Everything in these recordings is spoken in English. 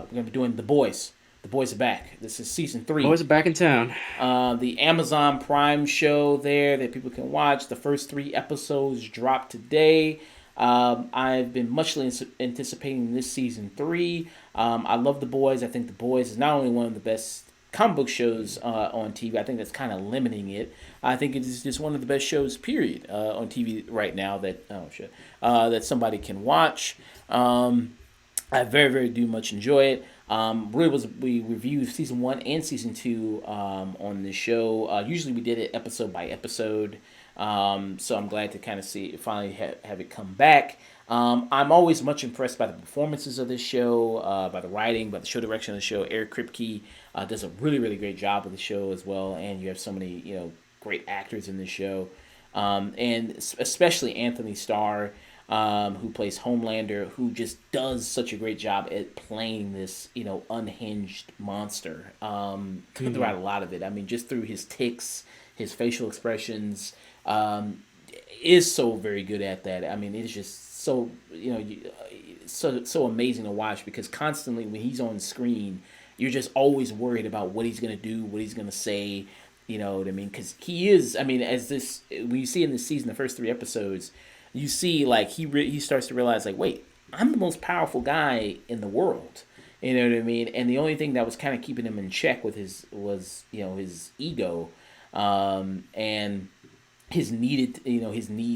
We're gonna be doing The Boys. The Boys are back. This is season three. Boys are back in town. The Amazon Prime show there that people can watch. The first three episodes dropped today. I've been muchly anticipating this season three. I love The Boys. I think The Boys is not only one of the best comic book shows on TV. I think that's kind of limiting it. I think it is just one of the best shows, period, on TV right now that somebody can watch. I very, very do much enjoy it. We reviewed season one and season two on the show. Usually we did it episode by episode. So I'm glad to kind of see finally have it come back. I'm always much impressed by the performances of this show, by the writing, by the show direction of the show. Eric Kripke does a really, really great job of the show as well, and you have so many great actors in this show, and especially Anthony Starr, who plays Homelander, who just does such a great job at playing this, unhinged monster throughout a lot of it. I mean, just through his tics, his facial expressions, is so very good at that. I mean, it's just so so amazing to watch because constantly when he's on screen, you're just always worried about what he's gonna do, what he's gonna say. You know what I mean? Because he is. I mean, as this when you see in this season, the first three episodes, you see like he starts to realize like, wait, I'm the most powerful guy in the world. You know what I mean? And the only thing that was kind of keeping him in check with his ego, and his need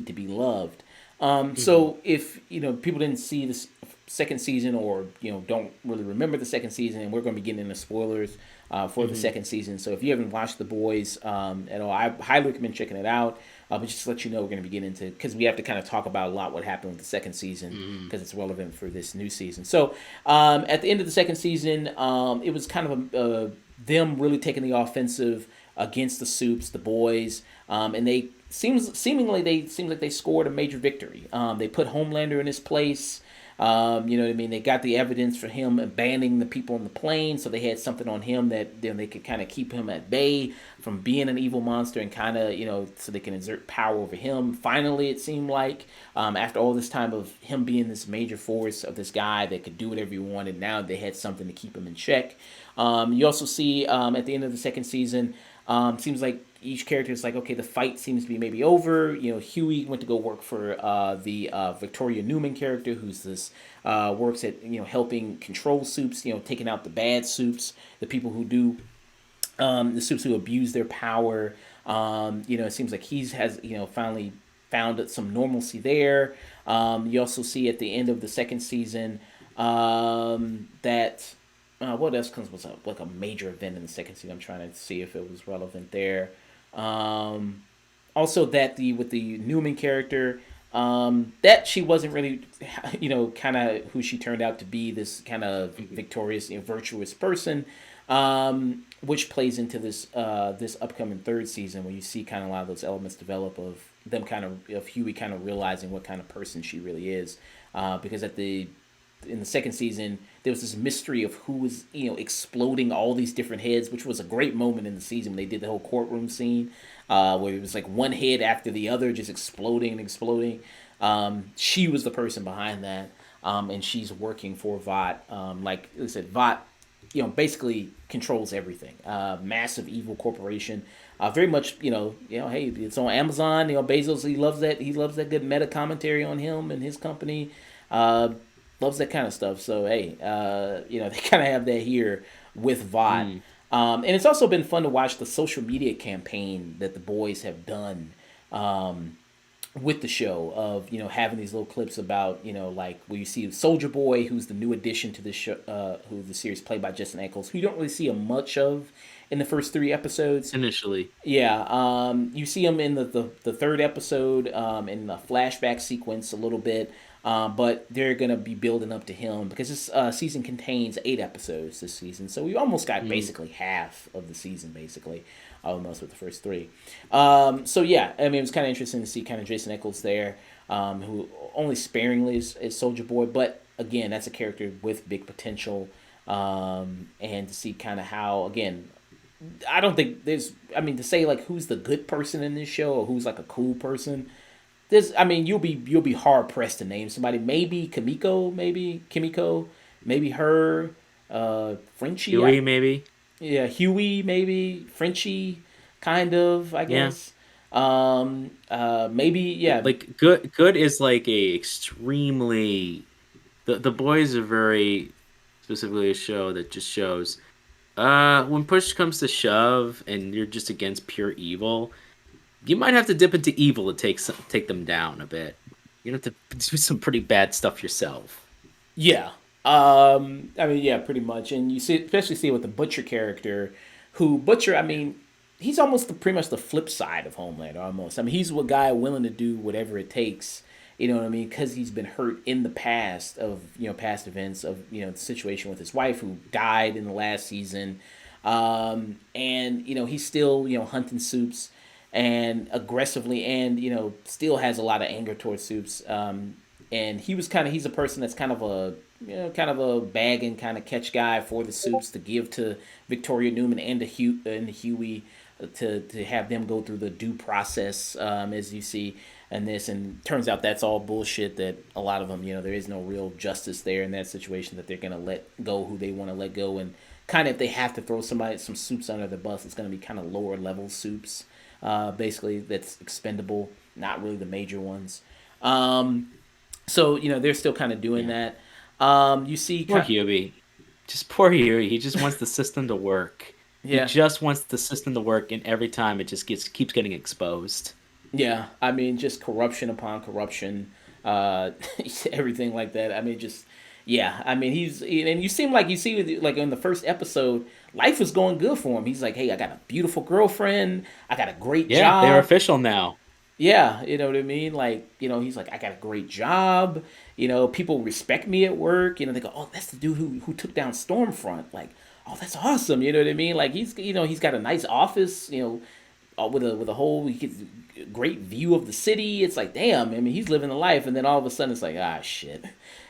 to be loved. So if people didn't see this second season or don't really remember the second season, and we're going to be getting into spoilers for the second season. So if you haven't watched The Boys at all, I highly recommend checking it out. But just to let you know, we're going to be getting into because we have to kind of talk about a lot what happened with the second season because it's relevant for this new season. So at the end of the second season, it was kind of them really taking the offensive against the Supes, the Boys, and they seems like they scored a major victory. They put Homelander in his place. You know what I mean? They got the evidence for him abandoning the people on the plane, so they had something on him that then they could kind of keep him at bay from being an evil monster and kind of, so they can exert power over him. Finally, it seemed like, after all this time of him being this major force of this guy that could do whatever he wanted, now they had something to keep him in check. You also see at the end of the second season, seems like each character is like, okay, the fight seems to be maybe over. Huey went to go work for the Victoria Newman character, who's this works at helping control Supes, taking out the bad Supes, the people who do the Supes who abuse their power. It seems like has finally found some normalcy there. You also see at the end of the second season that what else was like a major event in the second season. I'm trying to see if it was relevant there. Also, that with the Newman character, that she wasn't really, kind of who she turned out to be. This kind of victorious, virtuous person, which plays into this upcoming third season, where you see kind of a lot of those elements develop of them of Huey kind of realizing what kind of person she really is, because in the second season, there was this mystery of who was, exploding all these different heads, which was a great moment in the season when they did the whole courtroom scene, where it was like one head after the other just exploding and exploding. She was the person behind that, and she's working for Vought. Like I said, Vought, basically controls everything. Massive evil corporation. Very much, hey, it's on Amazon. Bezos, he loves that. He loves that good meta commentary on him and his company. Loves that kind of stuff. So hey, they kind of have that here with Vought. And it's also been fun to watch the social media campaign that the boys have done with the show of having these little clips about like where you see Soldier Boy, who's the new addition to the show, who the series played by Justin Eccles, who you don't really see much of in the first three episodes. Initially. Yeah, you see him in the third episode in the flashback sequence a little bit. But they're going to be building up to him because this season contains 8 episodes this season. So we almost got basically half of the season, basically, almost with the first 3. So yeah, I mean, it was kind of interesting to see kind of Jason Eccles there, who only sparingly is Soldier Boy. But again, that's a character with big potential, and to see kind of how, again, I don't think there's. I mean, to say like who's the good person in this show or who's like a cool person. There's. I mean, you'll be hard pressed to name somebody. Maybe Kimiko, maybe her, Frenchie. Huey, maybe. Yeah, Huey, maybe Frenchie, kind of. I Yeah. guess. Maybe yeah, Like good is like a extremely the boys are very specifically a show that just shows when push comes to shove and you're just against pure evil, you might have to dip into evil to take them down a bit. You have to do some pretty bad stuff yourself. yeah. I mean, yeah, pretty much. And you see, especially see with the Butcher character, who Butcher, I mean, he's almost pretty much the flip side of Homelander. Almost, I mean, he's a guy willing to do whatever it takes. You know what I mean? Because he's been hurt in the past of past events of the situation with his wife who died in the last season, and he's still hunting Soups and aggressively and still has a lot of anger towards Soups. And he's a person that's kind of a bag and kind of catch guy for the Soups to give to Victoria Newman and to Huey to have them go through the due process, as you see in this. And turns out that's all bullshit. That a lot of them, there is no real justice there in that situation. That they're gonna let go who they want to let go, and kind of if they have to throw some Soups under the bus, it's gonna be kind of lower level Soups, basically that's expendable, not really the major ones. So they're still kind of doing Yeah. that. You see, Poor Huey. Just poor Huey. He just wants the system to work. He yeah, just wants the system to work, and every time it just keeps getting exposed. yeah. I mean, just corruption upon corruption, uh, everything like that. I mean, just yeah. I mean, and you see like in the first episode, life was going good for him. He's like, hey, I got a beautiful girlfriend. I got a great Yeah, they're job. official now. Yeah, you know what I mean? Like, he's like, I got a great job. People respect me at work. They go, oh, that's the dude who took down Stormfront. Like, oh, that's awesome. You know what I mean? Like, he's got a nice office. With a whole he gets a great view of the city. It's like, damn. I mean, he's living the life. And then all of a sudden, it's like, ah, shit.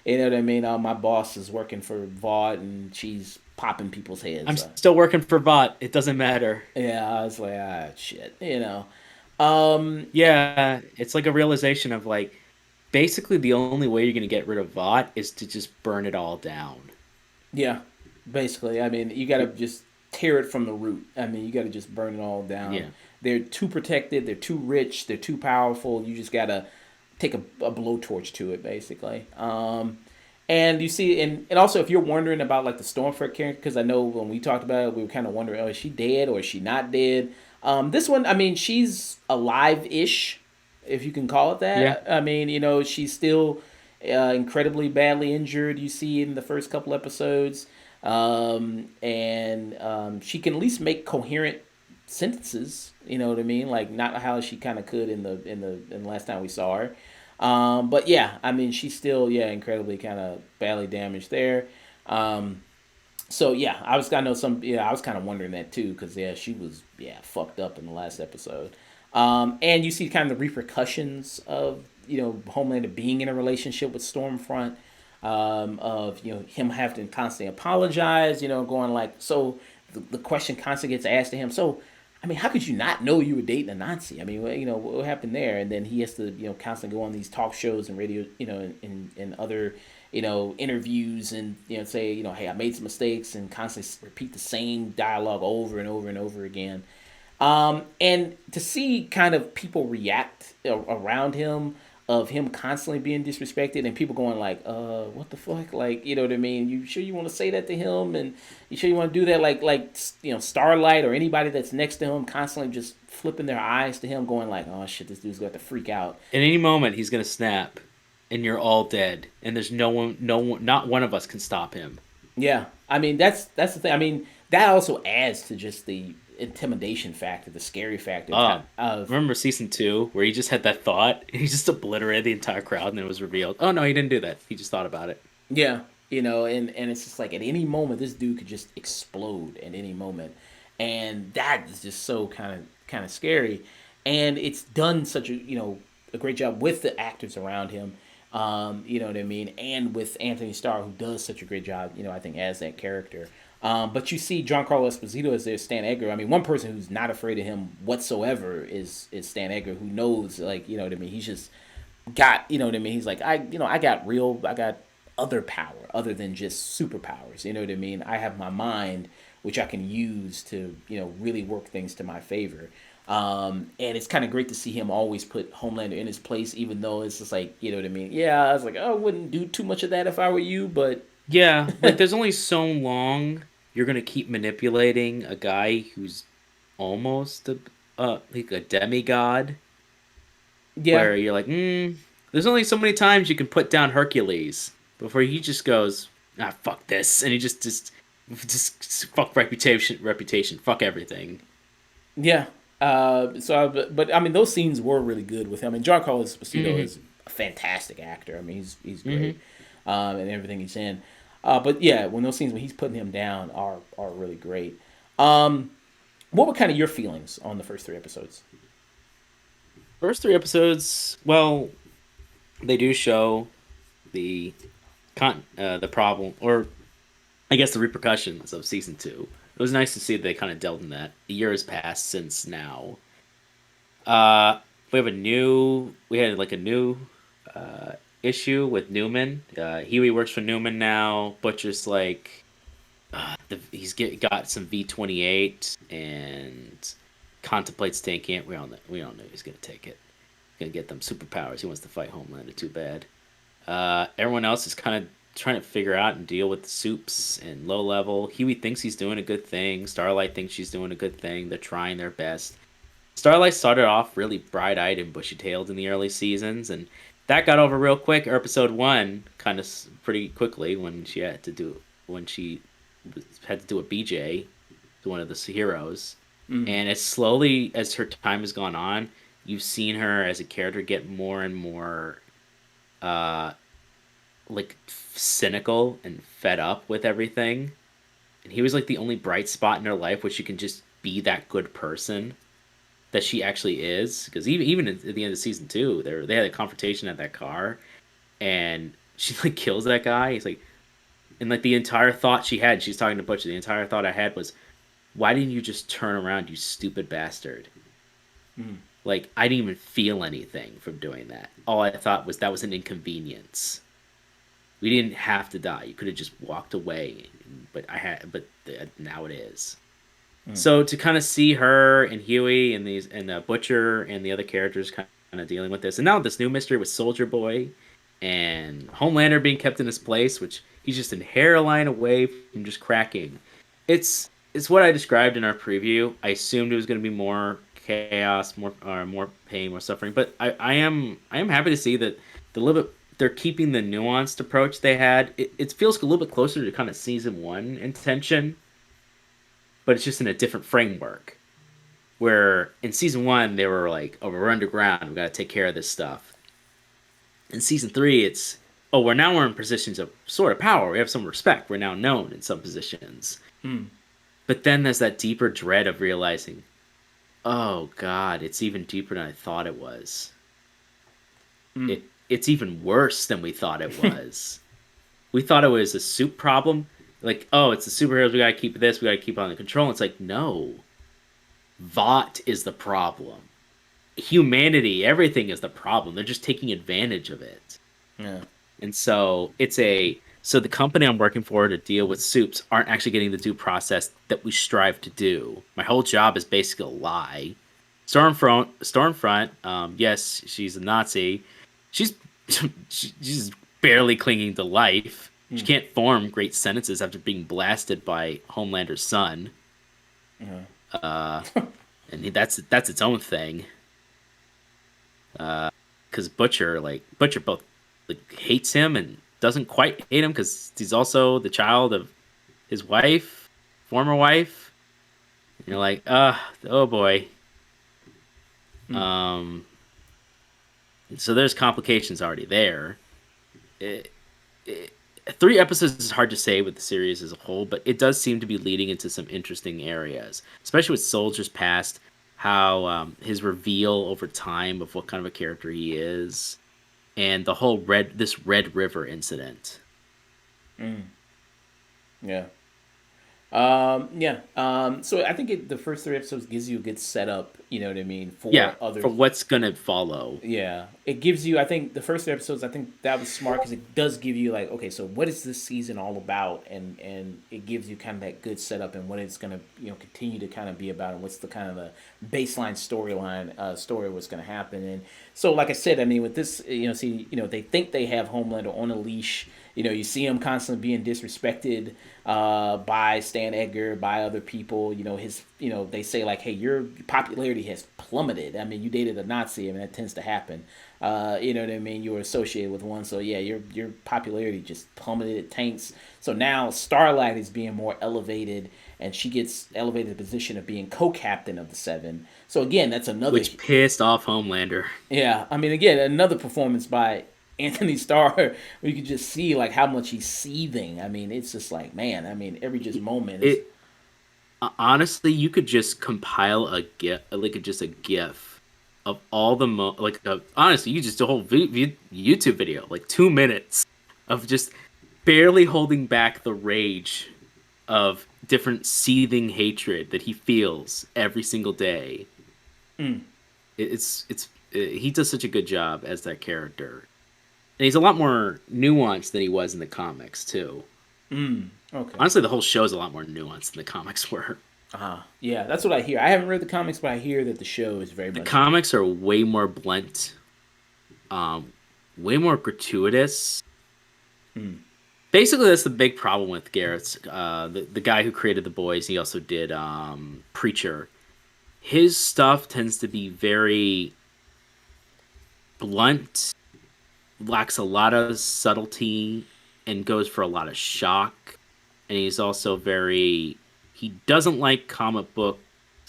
You know what I mean? My boss is working for Vought, and she's popping people's I'm heads. still working for Bot. It doesn't matter. Yeah, I was like, ah, shit. Yeah, it's like a realization of like basically the only way you're gonna get rid of Vought is to just burn it all down. Yeah, basically. I mean, you got to just tear it from the root. I mean, you got to just burn it all down. Yeah. They're too protected. They're too rich. They're too powerful. You just got to take a blowtorch to it, basically. And you see, and also if you're wondering about like the Stormfront character, because I know when we talked about it, we were kind of wondering, oh, is she dead or is she not dead? This one, I mean, she's alive-ish, if you can call it Yeah. that. I mean, she's still incredibly badly injured. You see in the first couple episodes, and she can at least make coherent sentences. You know what I mean? Like not how she kind of could in the last time we saw her. But yeah, I mean, she's still incredibly kind of badly damaged there. Um, so yeah, I was kind of wondering that too because she was fucked up in the last episode. And you see kind of the repercussions of Homelander being in a relationship with Stormfront, of him having to constantly apologize, going like so. The question constantly gets asked to him. So, I mean, how could you not know you were dating a Nazi? I mean, what happened there? And then he has to constantly go on these talk shows and radio, and other interviews and say hey, I made some mistakes and constantly repeat the same dialogue over and over and over again. And to see kind of people react around him of him constantly being disrespected and people going like, what the fuck? Like, you know what I mean? You sure you want to say that to him? And you sure you want to do that? Like, Starlight or anybody that's next to him constantly just flipping their eyes to him going like, oh shit, this dude's got to freak out. At any moment he's gonna snap and you're all dead. And there's no one, not one of us can stop him. Yeah. I mean, that's the thing. I mean, that also adds to just the intimidation factor, the scary factor of Remember season 2 where he just had that thought and he just obliterated the entire crowd and then it was revealed. Oh no, he didn't do that. He just thought about it. yeah, and it's just like at any moment this dude could just explode at any moment, and that is just so kind of scary, and it's done such a great job with the actors around him, You know what I mean? And with Anthony Starr, who does such a great job, I think, as that character. But you see Giancarlo Esposito as their Stan Edgar. I mean, one person who's not afraid of him whatsoever is Stan Edgar, who knows, like, you know what I mean? He's just got, you know what I mean? He's like, I got other power other than just superpowers. You know what I mean? I have my mind, which I can use to, really work things to my favor. And it's kind of great to see him always put Homelander in his place, even though it's just like, you know what I mean? Yeah, I was like, oh, I wouldn't do too much of that if I were you, but Yeah, like there's only so long you're gonna keep manipulating a guy who's almost like a demigod, yeah, where you're like, there's only so many times you can put down Hercules before he just goes, fuck this, and he just fuck reputation, fuck everything. yeah. But I mean, those scenes were really good with him. And John Carlos Esposito Hmm. is a fantastic actor. I mean, he's Hmm. great, and everything he's in. But yeah, when those scenes when he's putting him down are really great. Um, what were kind of your feelings on the first three episodes? First three episodes, well, they do show the the problem, or I guess the repercussions of season two. It was nice to see that they kind of dealt in that. A year has passed since now. Uh, we had like a new issue with Newman. Huey works for Newman now. Butcher's like, got some V-28 and contemplates taking it. We all know he's gonna take it. Gonna get them superpowers. He wants to fight Homelander too bad. Everyone else is kind of trying to figure out and deal with the soups and low level. Huey thinks he's doing a good thing. Starlight thinks she's doing a good thing. They're trying their best. Starlight started off really bright eyed and bushy tailed in the early seasons, and that got over real quick. Episode one, kind of pretty quickly when she had to do a BJ to one of the heroes, Mm. and it's slowly as her time has gone on, you've seen her as a character get more and more uh like cynical and fed up with everything. And he was like the only bright spot in her life where she can just be that good person that she actually is. Because even at the end of season two, they had a confrontation at that car, and she like kills that guy. He's like, and like the entire thought she had, she's talking to Butcher. The entire thought I had was, why didn't you just turn around, you stupid bastard? Mm. Like I didn't even feel anything from doing that. All I thought was that was an inconvenience. We didn't have to die. You could have just walked away, but now it is. Mm. So to kind of see her and Huey and these and Butcher and the other characters kind of dealing with this, and now this new mystery with Soldier Boy and Homelander being kept in his place, which he's just a hairline away from just cracking. It's what I described in our preview. I assumed it was going to be more chaos, more pain, more suffering, but I am happy to see that the little bit they're keeping the nuanced approach they had. It feels a little bit closer to kind of season one intention, but it's just in a different framework. Where in season one they were like, "Oh, we're underground. We got to take care of this stuff." In season three, it's, "Oh, we're in positions of sort of power. We have some respect. We're now known in some positions." Mm. But then there's that deeper dread of realizing, "Oh God, it's even deeper than I thought it was. Mm. It's even worse than we thought it was. We thought it was a soup problem. Like, oh, it's the superheroes. We got to keep this. We got to keep on the control." It's like, no, Vought is the problem. Humanity, everything is the problem. They're just taking advantage of it. Yeah. And so the company I'm working for to deal with soups aren't actually getting the due process that we strive to do. My whole job is basically a lie. Stormfront, yes, she's a Nazi. She's she's barely clinging to life. She Mm. can't form great sentences after being blasted by Homelander's son. Yeah. Uh, and that's its own thing. Because Butcher both like hates him and doesn't quite hate him because he's also the child of his wife, former wife. And you're like, oh boy. Mm. Um, so there's complications already there. It, it, three episodes is hard to say with the series as a whole, but it does seem to be leading into some interesting areas, especially with Soldier's past, how his reveal over time of what kind of a character he is. and the whole this Red River incident. Yeah. Yeah. So I think the first three episodes gives you a good setup. You know what I mean Yeah, for other. for what's gonna follow. Yeah, it gives you. I think the first three episodes. I think that was smart because it does give you like, okay, so what is this season all about, and it gives you kind of that good setup and what it's gonna continue to kind of be about, and what's the kind of the baseline story what's gonna happen. And so, like I said, I mean, with this, they think they have Homelander on a leash. You see him constantly being disrespected by Stan Edgar, by other people. They say like, "Hey, your popularity has plummeted." I mean, you dated a Nazi. I mean, that tends to happen. You know what I mean? You were associated with one, so yeah, your popularity just plummeted. It tanks. So now Starlight is being more elevated, and she gets elevated to the position of being co-captain of the Seven. So again, that's another. Which pissed off Homelander. Yeah, I mean, again, another performance by Anthony Starr, where you can just see like how much he's seething. I mean, it's just like, man. I mean, every just moment is. It honestly, you could just compile a gif, like just a gif of all the honestly, you just a whole YouTube video, like 2 minutes of just barely holding back the rage of different seething hatred that he feels every single day. He does such a good job as that character, and he's a lot more nuanced than he was in the comics too. Okay. Honestly, the whole show is a lot more nuanced than the comics were. Yeah, that's what I hear. I haven't read the comics, but I hear that the show is very The much. comics are way more blunt, way more gratuitous. Basically, that's the big problem with Garrett's. The guy who created The Boys, he also did Preacher. His stuff tends to be very blunt, lacks a lot of subtlety, and goes for a lot of shock. And he's also he doesn't like comic book.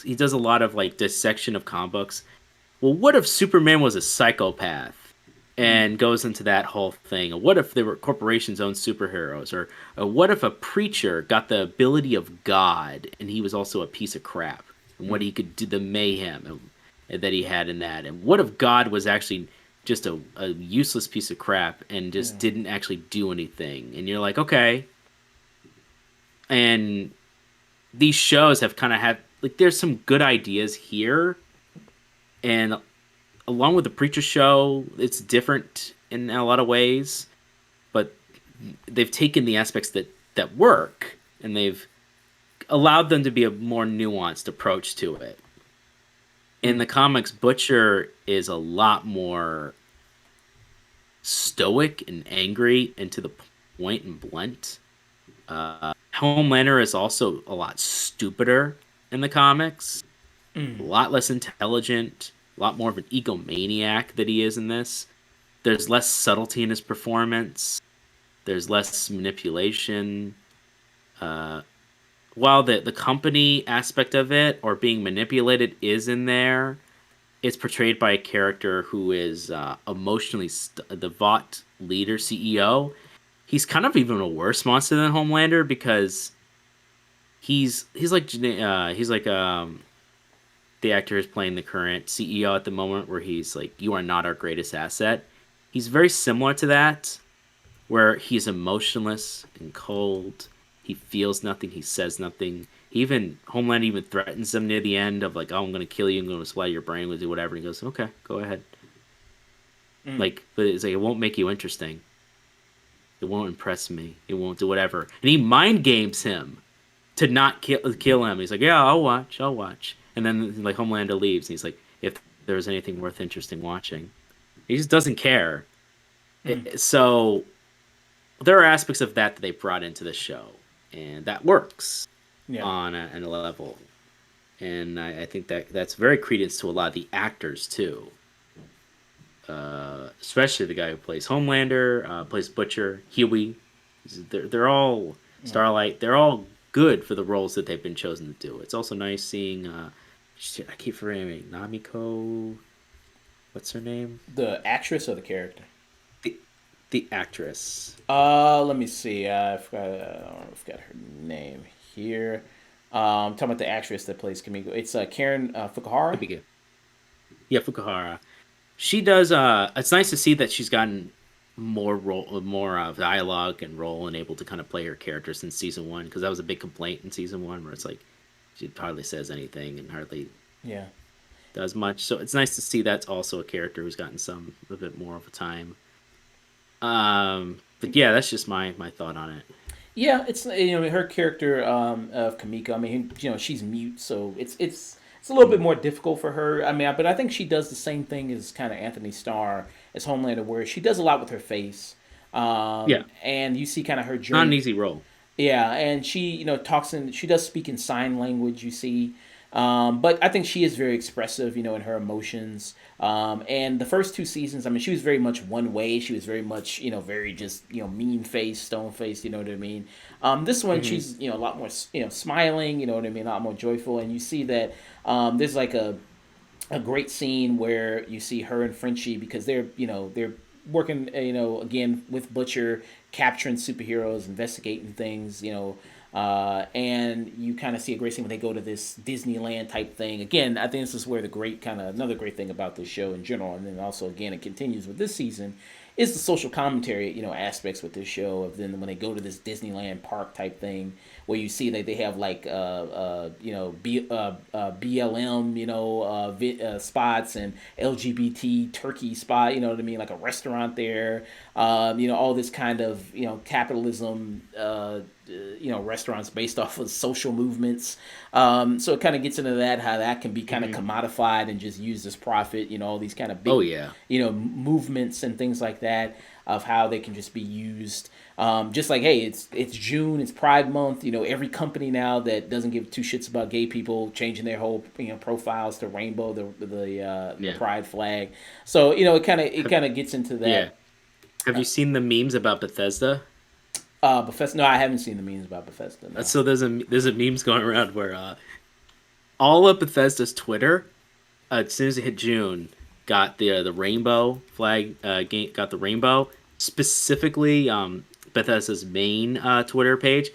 He does a lot of like dissection of comic books. Well, what if Superman was a psychopath? And goes into that whole thing. Or what if there were corporations owned superheroes? Or what if a preacher got the ability of God and he was also a piece of crap? And what he could do, the mayhem that he had in that. And what if God was actually just a useless piece of crap and just didn't actually do anything? And you're like, okay. And these shows have kind of had, like, there's some good ideas here. And along with the Preacher show, it's different in a lot of ways, but they've taken the aspects that work and they've allowed them to be a more nuanced approach to it. In the comics, Butcher is a lot more stoic and angry and to the point and blunt. Homelander is also a lot stupider in the comics, a lot less intelligent, a lot more of an egomaniac that he is in this. There's less subtlety in his performance. There's less manipulation. While the company aspect of it or being manipulated is in there, it's portrayed by a character who is emotionally the Vought leader CEO. He's kind of even a worse monster than Homelander because he's like the actor who's playing the current CEO at the moment, where he's like, "You are not our greatest asset." He's very similar to that, where he's emotionless and cold. He feels nothing. He says nothing. Homeland even threatens him near the end of like, "Oh, I'm going to kill you. I'm going to splatter your brain. We'll do whatever." And he goes, "Okay, go ahead." Like, but it's like, it won't make you interesting. It won't impress me. It won't do whatever. And he mind games him to not kill him. He's like, "Yeah, I'll watch." And then like Homelander leaves, and he's like, "If there was anything worth interesting watching," he just doesn't care. So there are aspects of that they brought into the show, and that works on a level. And I think that's very credence to a lot of the actors too. Especially the guy who plays Homelander, plays Butcher, Huey. They're all Starlight. They're all good for the roles that they've been chosen to do. It's also nice seeing. I keep forgetting Namiko. What's her name? The actress or the character? The actress. Let me see. I forgot her name here. I'm talking about the actress that plays Kimiko. It's Karen Fukuhara. Yeah, Fukuhara. She does. It's nice to see that she's gotten more dialogue and role, and able to kind of play her character since season one. Because that was a big complaint in season one, where it's like she hardly says anything and hardly Yeah. does much. So it's nice to see that's also a character who's gotten a bit more of a time. But yeah, that's just my thought on it. Yeah, it's her character of Kamiko. I mean, she's mute, so it's a little bit more difficult for her. I mean, but I think she does the same thing as kind of Anthony Starr as Homelander, where she does a lot with her face, Yeah, and you see kind of her not an journey. easy role. Yeah, and she she does speak in sign language. You see, but I think she is very expressive, in her emotions. And the first two seasons, I mean, she was very much one way. She was very much, very just, mean face, stone face. You know what I mean? This one, Hmm. she's, a lot more, smiling. You know what I mean? A lot more joyful. And you see that there's like a great scene where you see her and Frenchie because they're working again with Butcher, capturing superheroes, investigating things, and you kind of see a great scene when they go to this Disneyland type thing. Again, I think this is where the great kind of another great thing about this show in general, and then also again it continues with this season, is the social commentary, aspects with this show of then when they go to this Disneyland park type thing where you see that they have like BLM spots and LGBT turkey spot, you know what I mean, like a restaurant there, all this kind of capitalism, restaurants based off of social movements. So it kind of gets into that how that can be kind of Hmm. commodified and just used as profit. All these kind of Oh big yeah. movements and things like that of how they can just be used. Just like, hey, it's June, it's Pride Month. Every company now that doesn't give two shits about gay people changing their whole profiles to rainbow, the Yeah. Pride flag. So it kind of gets into Yeah. that. Have you seen the memes about Bethesda? Bethesda. No, I haven't seen the memes about Bethesda. No. So there's a memes going around where all of Bethesda's Twitter, as soon as it hit June, got the rainbow flag. Got the rainbow. Specifically, Bethesda's main Twitter page,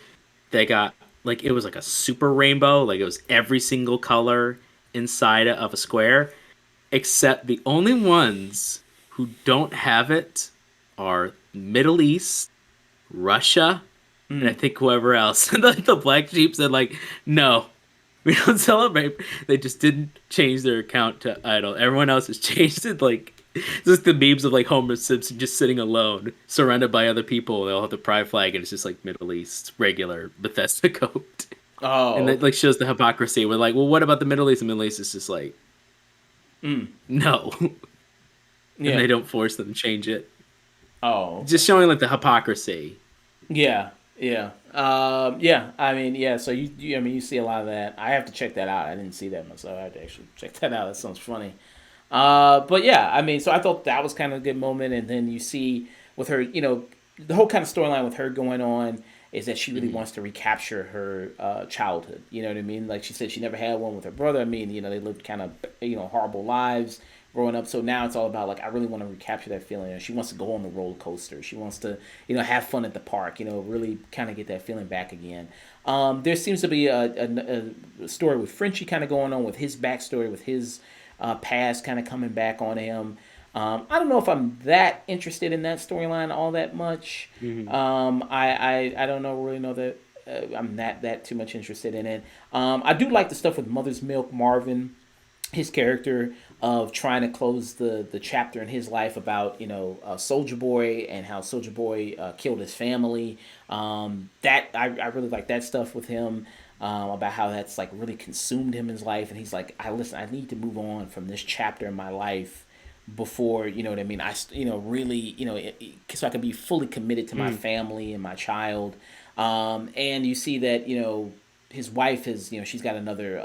they got like it was like a super rainbow. Like it was every single color inside of a square, except the only ones who don't have it are Middle East, Russia, and I Mm. think whoever else. The Black Sheep said like, no, we don't celebrate. They just didn't change their account to idol. Everyone else has changed it. Like just the memes of like Homer Simpson just sitting alone, surrounded by other people. They all have the pride flag, and it's just like Middle East regular Bethesda code. And Oh. that like shows the hypocrisy. We're like, well, what about the Middle East? The Middle East is just like, Mm. no, and Yeah. they don't force them to change it. Oh. Okay. Just showing like the hypocrisy. Yeah, yeah, yeah. I mean, yeah. So I mean, you see a lot of that. I have to check that out. I didn't see that myself. I have to actually check that out. That sounds funny. But yeah, I mean, so I thought that was kind of a good moment. And then you see with her, the whole kind of storyline with her going on is that she really Hmm. wants to recapture her childhood. You know what I mean? Like she said, she never had one with her brother. I mean, they lived kind of horrible lives growing up. So now it's all about like I really want to recapture that feeling. And she wants to go on the roller coaster. She wants to have fun at the park. Really kind of get that feeling back again. There seems to be a story with Frenchie kind of going on with his backstory with his past kind of coming back on him. I don't know if I'm that interested in that storyline all that much. Hmm. I don't know really know that I'm not that too much interested in it. I do like the stuff with Mother's Milk Marvin, his character of trying to close the chapter in his life about Soldier Boy and how Soldier Boy killed his family. That I really like that stuff with him. About how that's like really consumed him in his life, and he's like, I need to move on from this chapter in my life before what I mean. Really so I can be fully committed to my Mm. family and my child. And you see that his wife is she's got another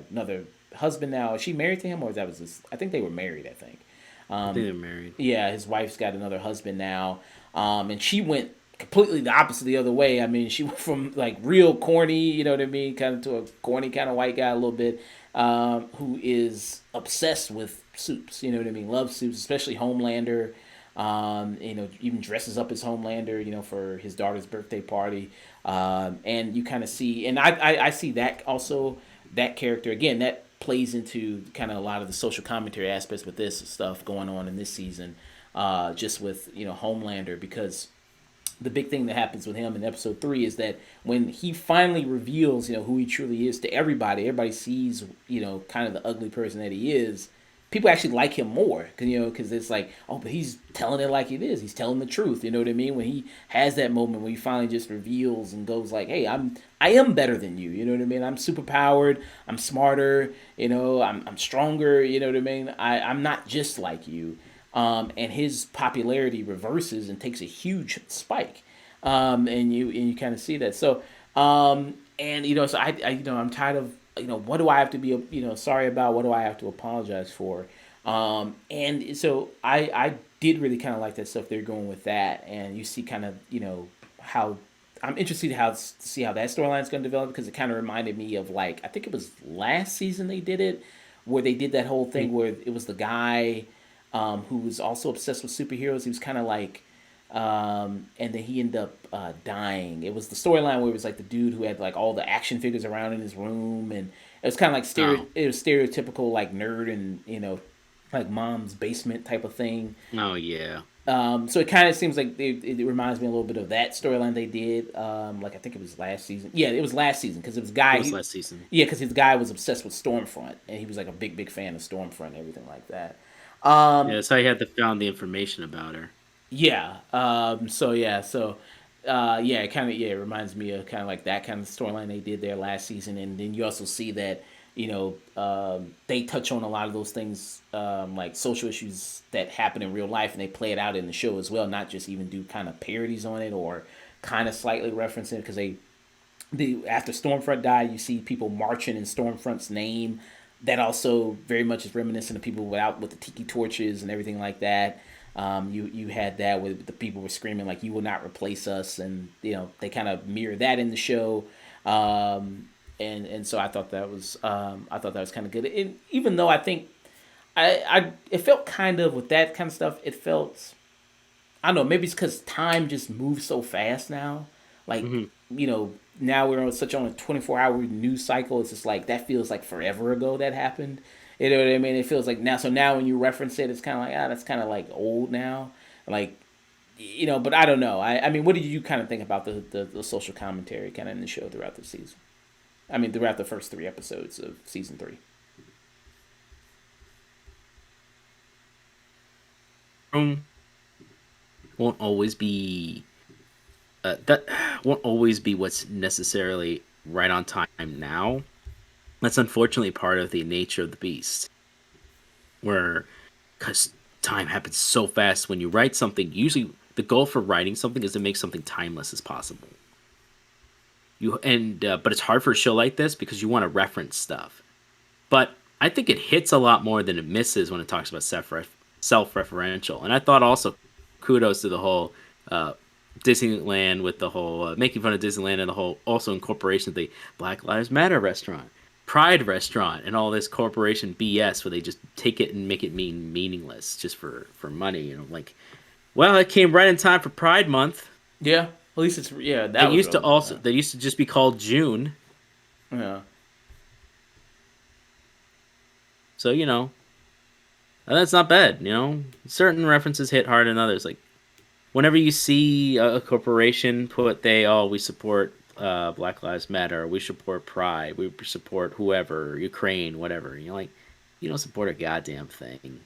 another husband now. Is she married to him or that was this? I think they were married. I think. I think they're married. Yeah, his wife's got another husband now, and she went completely the opposite the other way. I mean, she went from like real corny, you know what I mean, kind of to a corny kind of white guy a little bit, who is obsessed with soups. You know what I mean? Loves soups, especially Homelander. Even dresses up as Homelander, for his daughter's birthday party. And you kind of see, and I see that also that character again. That plays into kind of a lot of the social commentary aspects with this stuff going on in this season, just with Homelander, because the big thing that happens with him in episode 3 is that when he finally reveals who he truly is to everybody sees kind of the ugly person that he is. People actually like him more because it's like, oh, but he's telling it like it is. He's telling the truth. You know what I mean? When he has that moment when he finally just reveals and goes like, hey, I am better than you. You know what I mean? I'm super powered. I'm smarter. I'm stronger. You know what I mean? I'm not just like you. And his popularity reverses and takes a huge spike. And you kind of see that. So so I'm tired of what do I have to be sorry about? What do I have to apologize for? And so I did really kind of like that stuff they're going with that, and you see kind of how I'm interested to see how that storyline is going to develop, because it kind of reminded me of, like, I think it was last season they did it, where they did that whole thing where it was the guy who was also obsessed with superheroes. He was kind of like, and then he ended up dying. It was the storyline where it was like the dude who had like all the action figures around in his room, and it was kind of like it was stereotypical like nerd and like mom's basement type of thing. Oh yeah. So it kind of seems like it reminds me a little bit of that storyline they did. Like I think it was last season. Yeah, it was last season because it was guy. It was last season. Yeah, because his guy was obsessed with Stormfront, and he was like a big fan of Stormfront and everything like that. Yeah, that's how he had to found the information about her. Yeah. It kind of it reminds me of kind of like that kind of storyline they did there last season, and then you also see that they touch on a lot of those things, like social issues that happen in real life, and they play it out in the show as well, not just even do kind of parodies on it or kind of slightly reference it, because after Stormfront died, you see people marching in Stormfront's name. That also very much is reminiscent of people with the tiki torches and everything like that. You had that with the people were screaming like, "You will not replace us," and they kind of mirror that in the show. And so I thought that was kind of good. And even though I think it felt kind of with that kind of stuff, it felt, I don't know, maybe it's because time just moves so fast now. Like now we're on a 24-hour news cycle. It's just like that feels like forever ago that happened. You know what I mean? It feels like now. So now when you reference it, it's kind of like, that's kind of like old now. Like, but I don't know. I mean, what did you kind of think about the social commentary kind of in the show throughout the season? I mean, throughout the first 3 episodes of season 3. Won't always be that won't always be what's necessarily right on time now. That's unfortunately part of the nature of the beast, where because time happens so fast when you write something. Usually, the goal for writing something is to make something timeless as possible. But it's hard for a show like this because you want to reference stuff. But I think it hits a lot more than it misses when it talks about self-referential. And I thought also kudos to the whole Disneyland with the whole making fun of Disneyland and the whole also incorporation of the Black Lives Matter restaurant, Pride restaurant, and all this corporation BS where they just take it and make it meaningless just for money. Like, well, it came right in time for Pride Month. Yeah. At least it's that. They used to just be called June. Yeah. So that's not bad. Certain references hit harder than others. Like whenever you see a corporation put we support Black Lives Matter, we support Pride, we support whoever, Ukraine, whatever. You're like, you don't support a goddamn thing.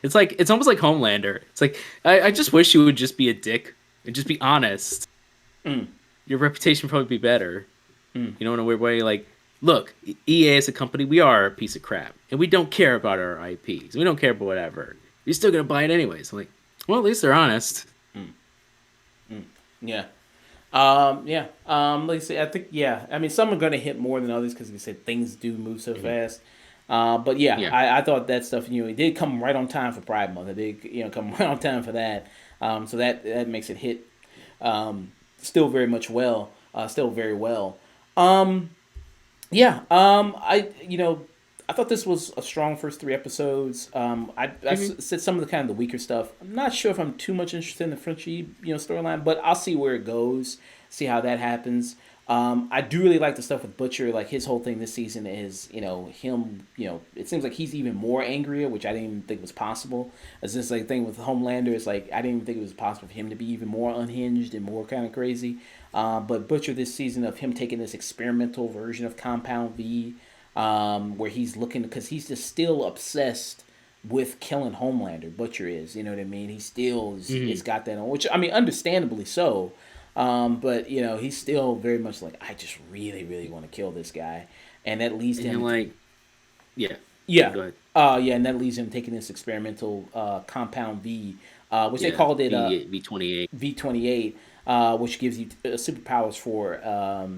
It's like, it's almost like Homelander. It's like I just wish you would just be a dick. And just be honest. Your reputation would probably be better. In a weird way. Like, look, EA as a company, we are a piece of crap. And we don't care about our IPs. We don't care about whatever. You're still going to buy it anyways. I'm like, well, at least they're honest. Yeah. Like I say, I think, I mean, some are going to hit more than others because, like I said, things do move so fast. But I thought that stuff, it did come right on time for Pride Month. It did, come right on time for that. So that makes it hit still very much still very well. I thought this was a strong first 3 episodes. I said some of the kind of the weaker stuff. I'm not sure if I'm too much interested in the Frenchie storyline, but I'll see where it goes, see how that happens. I do really like the stuff with Butcher. Like his whole thing this season is, him. It seems like he's even more angrier, which I didn't even think was possible. As this like thing with Homelander, it's like I didn't even think it was possible for him to be even more unhinged and more kind of crazy. But Butcher this season of him taking this experimental version of Compound V, where he's looking because he's just still obsessed with killing Homelander. Butcher is, you know what I mean. He still is got that on, which I mean, understandably so. But he's still very much like, I just really, really want to kill this guy, and that leads to And him. like, yeah, Yeah, go ahead. yeah, and that leads him taking this experimental Compound V, which they Yeah, called it V28. V28, which gives you superpowers for a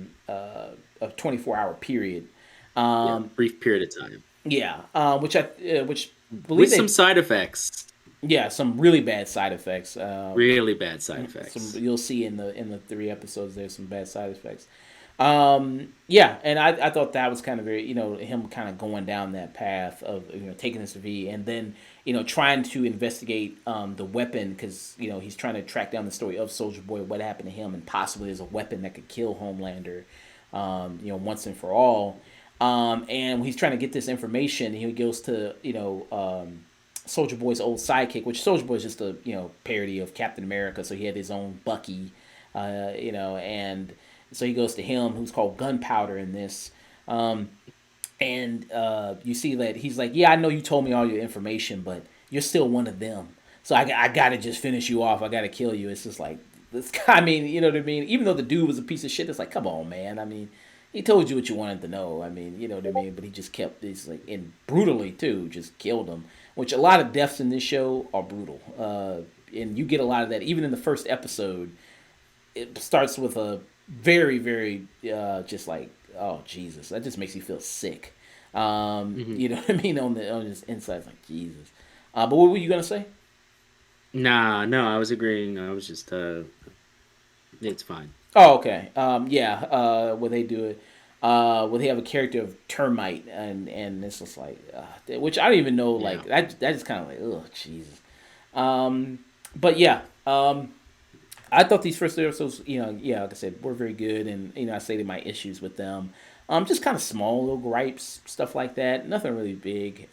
24-hour period. Yeah, Um, brief period of time yeah, which believe with they some side effects, yeah, some really bad side effects. really bad side Some effects. you'll see in the 3 episodes there's some bad side effects. Yeah, and I thought that was kind of very, him kind of going down that path of taking this V, and then trying to investigate the weapon, because he's trying to track down the story of Soldier Boy, what happened to him, and possibly there's a weapon that could kill Homelander, once and for all. And when he's trying to get this information, he goes to Soldier Boy's old sidekick, which Soldier Boy is just a parody of Captain America, so he had his own Bucky, and so he goes to him, who's called Gunpowder in this, and you see that he's like, yeah, I know you told me all your information, but you're still one of them, so I gotta just finish you off. I gotta kill you. It's just like this. I mean, you know what I mean. Even though the dude was a piece of shit, it's like, come on, man. I mean, he told you what you wanted to know. I mean, you know what I mean. But he just kept this like, and brutally too, just killed him. Which a lot of deaths in this show are brutal, and you get a lot of that even in the first episode. It starts with a very, very just like, oh Jesus, that just makes you feel sick. Hmm. You know what I mean, on this inside, it's like Jesus. But what were you gonna say? Nah, no, I was agreeing. I was just, it's fine. Oh, okay. Yeah. Where they do it, where they have a character of Termite, and it's just like, which I don't even know. Like Yeah. that just kind of like, oh Jesus. But yeah. I thought these first 3 episodes, yeah, like I said, were very good, and I stated my issues with them. Just kind of small little gripes, stuff like that. Nothing really big.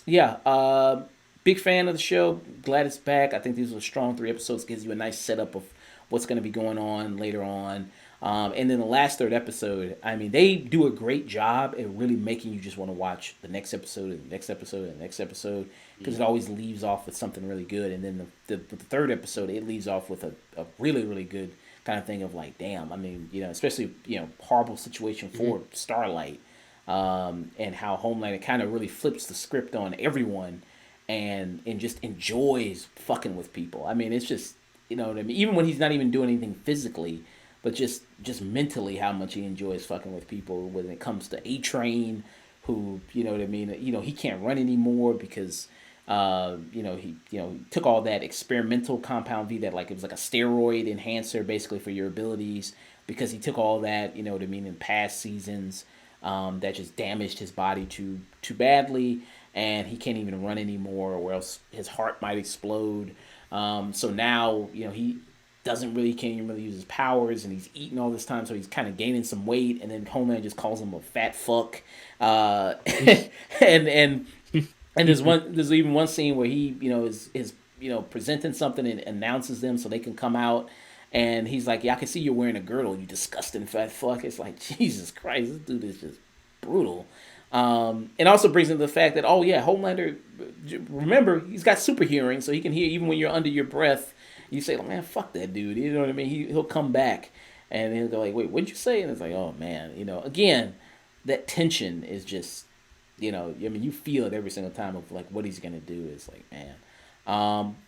Yeah, big fan of the show. Glad it's back. I think these are strong 3 episodes. Gives you a nice setup of what's going to be going on later on. And then the last third episode, I mean, they do a great job at really making you just want to watch the next episode and the next episode and the next episode, because it always leaves off with something really good. And then the third episode, it leaves off with a really, really good kind of thing of like, damn, I mean, especially, horrible situation Hmm. for Starlight, and how Homelander kind of really flips the script on everyone, and just enjoys fucking with people. I mean, it's just, what I mean. Even when he's not even doing anything physically, but just mentally, how much he enjoys fucking with people. When it comes to A Train, who what I mean. He can't run anymore because. He took all that experimental Compound V, that like it was like a steroid enhancer basically for your abilities, because he took all that, what I mean, in past seasons, that just damaged his body too badly, and he can't even run anymore, or else his heart might explode. So now he doesn't really can't even really use his powers, and he's eating all this time, so he's kind of gaining some weight, and then Homeland just calls him a fat fuck, and there's even one scene where he is presenting something and announces them so they can come out, and he's like, yeah, I can see you're wearing a girdle, you disgusting fat fuck. It's like, Jesus Christ, this dude is just brutal. And also brings into the fact that, oh yeah, Homelander, remember, he's got super hearing, so he can hear even when you're under your breath. You say, man, fuck that dude. You know what I mean? He'll come back, and he'll go like, wait, what'd you say? And it's like, oh man, again, that tension is just, I mean, you feel it every single time of like what he's gonna do. It's like, man.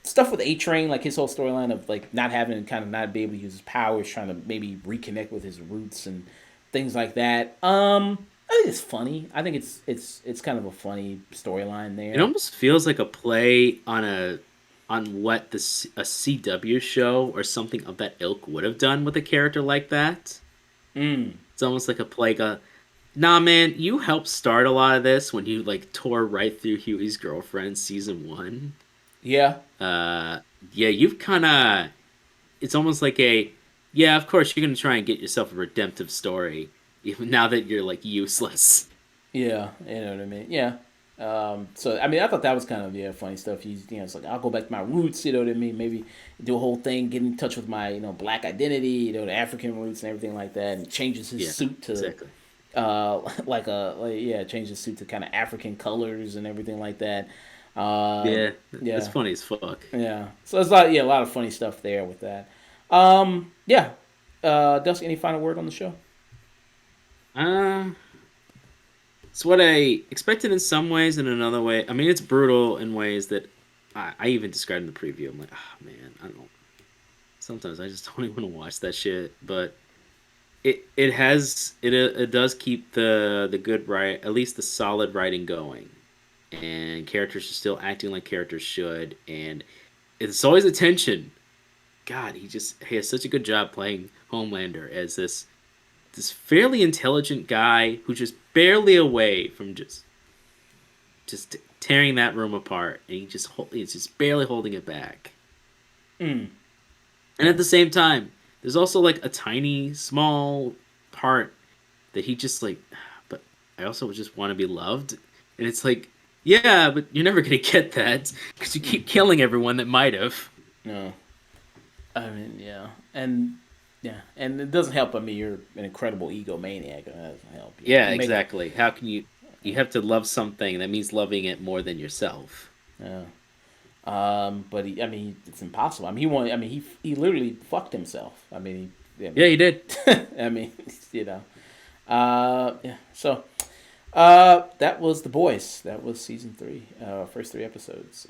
Stuff with A Train, like his whole storyline of like not having kind of not be able to use his powers, trying to maybe reconnect with his roots and things like that. I think it's funny. I think it's kind of a funny storyline It there. almost feels like a play on what a CW show or something of that ilk would have done with a character like that. Mm. It's almost like a play. Nah, man, you helped start a lot of this when you like tore right through Huey's girlfriend season one. Yeah. Uh, yeah, you've kind of. It's almost like a Yeah, of course you're gonna try and get yourself a redemptive story, even now that you're like useless. Yeah, you know what I mean. Yeah. So I mean, I thought that was kind of funny stuff. It's like I'll go back to my roots. You know what I mean? Maybe do a whole thing, get in touch with my black identity. The African roots and everything like that, and changes his Yeah, suit to exactly. change his suit to kind of African colors and everything like that. Um, Yeah, that's yeah, funny as fuck. yeah. So there's a lot of funny stuff there with that. Yeah. Dusty, any final word on the show? Uh, it's what I expected in some ways, and in another way. I mean, it's brutal in ways that I even described in the preview. I'm like, oh man, I don't know. Sometimes I just don't even want to watch that shit. But it does keep the good right, at least the solid writing going, and characters are still acting like characters should, and it's always a tension. God, he has such a good job playing Homelander as this fairly intelligent guy who's just barely away from just tearing that room apart, and he's just barely holding it back. Mm. And Yeah. at the same time, there's also like a tiny, small part that he just like, but I also just want to be loved, and it's like, yeah, but you're never gonna get that because you keep killing everyone that might have. No. I mean, yeah, and it doesn't help. I mean, you're an incredible egomaniac. That doesn't help. Yeah, You make a exactly. How can you? You have to love something. That means loving it more than yourself. yeah. But I mean, it's impossible. I mean, he literally fucked himself. I mean, Yeah, you did. I mean, you know. Yeah. So, that was The Boys. That was season 3. First 3 episodes.